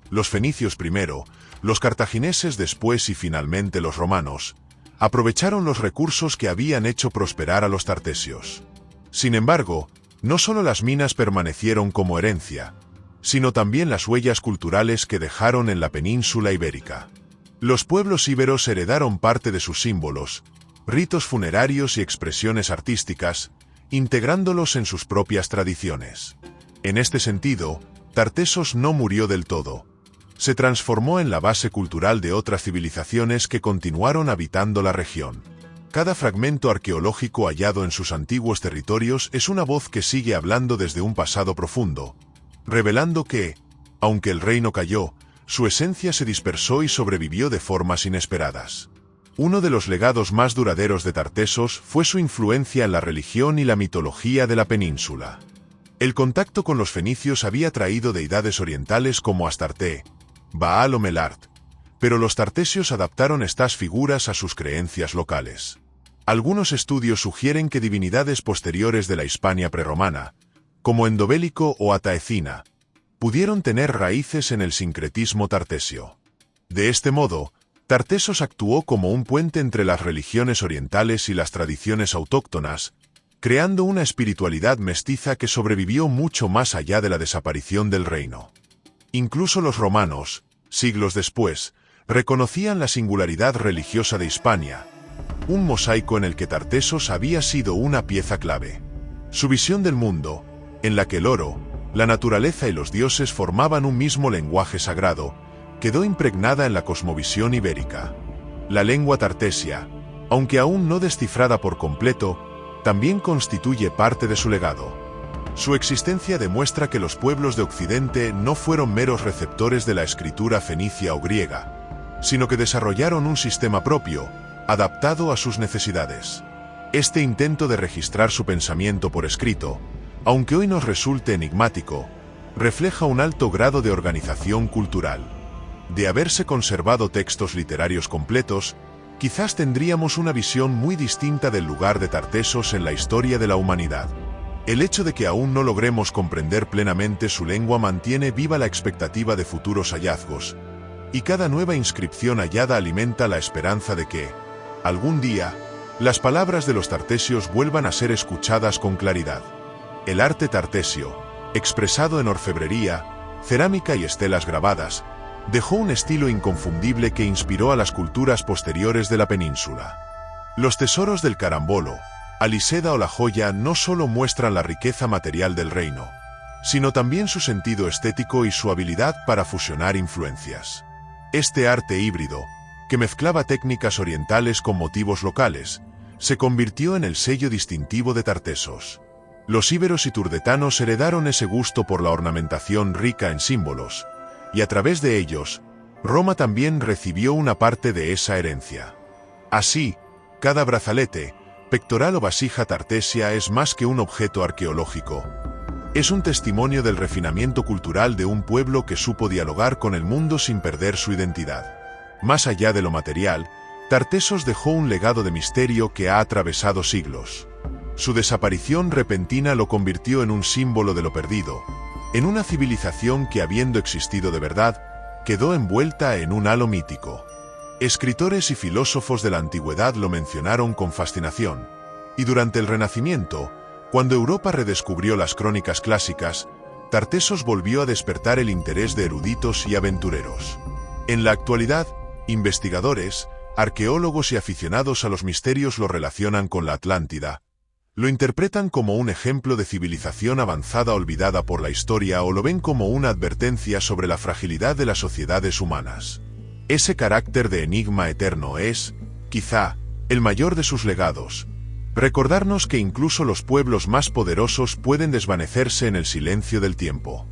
Los fenicios primero, los cartagineses después y finalmente los romanos, aprovecharon los recursos que habían hecho prosperar a los tartesios. Sin embargo, no solo las minas permanecieron como herencia, sino también las huellas culturales que dejaron en la península ibérica. Los pueblos íberos heredaron parte de sus símbolos, ritos funerarios y expresiones artísticas, integrándolos en sus propias tradiciones. En este sentido, Tartesos no murió del todo. Se transformó en la base cultural de otras civilizaciones que continuaron habitando la región. Cada fragmento arqueológico hallado en sus antiguos territorios es una voz que sigue hablando desde un pasado profundo, revelando que, aunque el reino cayó, su esencia se dispersó y sobrevivió de formas inesperadas. Uno de los legados más duraderos de Tartessos fue su influencia en la religión y la mitología de la península. El contacto con los fenicios había traído deidades orientales como Astarte, Baal o Melart, pero los tartesios adaptaron estas figuras a sus creencias locales. Algunos estudios sugieren que divinidades posteriores de la Hispania prerromana, como Endobélico o Ataecina, pudieron tener raíces en el sincretismo tartesio. De este modo, Tartessos actuó como un puente entre las religiones orientales y las tradiciones autóctonas, creando una espiritualidad mestiza que sobrevivió mucho más allá de la desaparición del reino. Incluso los romanos, siglos después, reconocían la singularidad religiosa de Hispania, un mosaico en el que Tartessos había sido una pieza clave. Su visión del mundo, en la que el oro, la naturaleza y los dioses formaban un mismo lenguaje sagrado, quedó impregnada en la cosmovisión ibérica. La lengua tartesia, aunque aún no descifrada por completo, también constituye parte de su legado. Su existencia demuestra que los pueblos de Occidente no fueron meros receptores de la escritura fenicia o griega, sino que desarrollaron un sistema propio, adaptado a sus necesidades. Este intento de registrar su pensamiento por escrito, aunque hoy nos resulte enigmático, refleja un alto grado de organización cultural. De haberse conservado textos literarios completos, quizás tendríamos una visión muy distinta del lugar de Tartessos en la historia de la humanidad. El hecho de que aún no logremos comprender plenamente su lengua mantiene viva la expectativa de futuros hallazgos, y cada nueva inscripción hallada alimenta la esperanza de que, algún día, las palabras de los tartesios vuelvan a ser escuchadas con claridad. El arte tartesio, expresado en orfebrería, cerámica y estelas grabadas, dejó un estilo inconfundible que inspiró a las culturas posteriores de la península. Los tesoros del carambolo, Aliseda o la joya no solo muestran la riqueza material del reino, sino también su sentido estético y su habilidad para fusionar influencias. Este arte híbrido, que mezclaba técnicas orientales con motivos locales, se convirtió en el sello distintivo de Tartessos. Los íberos y turdetanos heredaron ese gusto por la ornamentación rica en símbolos, y a través de ellos, Roma también recibió una parte de esa herencia. Así, cada brazalete, pectoral o vasija tartesia es más que un objeto arqueológico. Es un testimonio del refinamiento cultural de un pueblo que supo dialogar con el mundo sin perder su identidad. Más allá de lo material, Tartessos dejó un legado de misterio que ha atravesado siglos. Su desaparición repentina lo convirtió en un símbolo de lo perdido, en una civilización que, habiendo existido de verdad, quedó envuelta en un halo mítico. Escritores y filósofos de la antigüedad lo mencionaron con fascinación, y durante el Renacimiento, cuando Europa redescubrió las crónicas clásicas, Tartessos volvió a despertar el interés de eruditos y aventureros. En la actualidad, investigadores, arqueólogos y aficionados a los misterios lo relacionan con la Atlántida, lo interpretan como un ejemplo de civilización avanzada olvidada por la historia o lo ven como una advertencia sobre la fragilidad de las sociedades humanas. Ese carácter de enigma eterno es, quizá, el mayor de sus legados. Recordarnos que incluso los pueblos más poderosos pueden desvanecerse en el silencio del tiempo.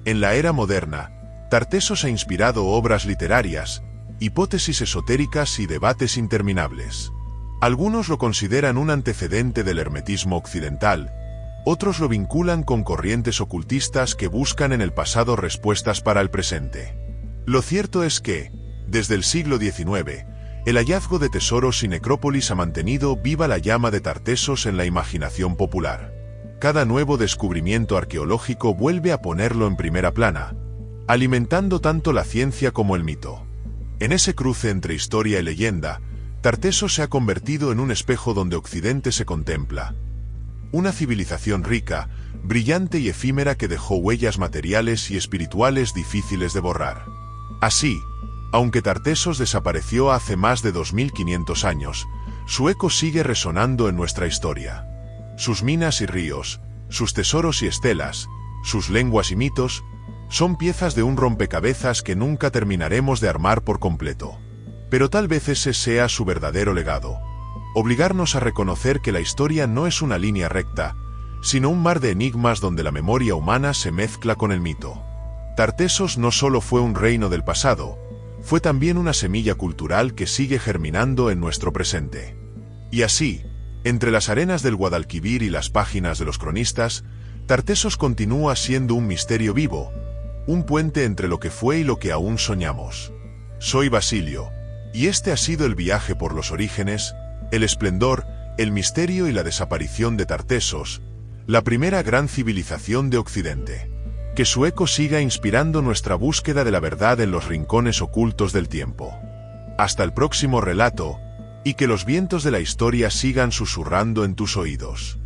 En la era moderna, Tartessos ha inspirado obras literarias, hipótesis esotéricas y debates interminables. Algunos lo consideran un antecedente del hermetismo occidental, otros lo vinculan con corrientes ocultistas que buscan en el pasado respuestas para el presente. Lo cierto es que, desde el siglo XIX, el hallazgo de tesoros y necrópolis ha mantenido viva la llama de Tartessos en la imaginación popular. Cada nuevo descubrimiento arqueológico vuelve a ponerlo en primera plana, alimentando tanto la ciencia como el mito. En ese cruce entre historia y leyenda, Tartessos se ha convertido en un espejo donde Occidente se contempla. Una civilización rica, brillante y efímera que dejó huellas materiales y espirituales difíciles de borrar. Así, aunque Tartessos desapareció hace más de 2500 años, su eco sigue resonando en nuestra historia. Sus minas y ríos, sus tesoros y estelas, sus lenguas y mitos, son piezas de un rompecabezas que nunca terminaremos de armar por completo. Pero tal vez ese sea su verdadero legado. Obligarnos a reconocer que la historia no es una línea recta, sino un mar de enigmas donde la memoria humana se mezcla con el mito. Tartessos no solo fue un reino del pasado, fue también una semilla cultural que sigue germinando en nuestro presente. Y así, entre las arenas del Guadalquivir y las páginas de los cronistas, Tartessos continúa siendo un misterio vivo, un puente entre lo que fue y lo que aún soñamos. Soy Basilio, y este ha sido el viaje por los orígenes, el esplendor, el misterio y la desaparición de Tartessos, la primera gran civilización de Occidente. Que su eco siga inspirando nuestra búsqueda de la verdad en los rincones ocultos del tiempo. Hasta el próximo relato, y que los vientos de la historia sigan susurrando en tus oídos.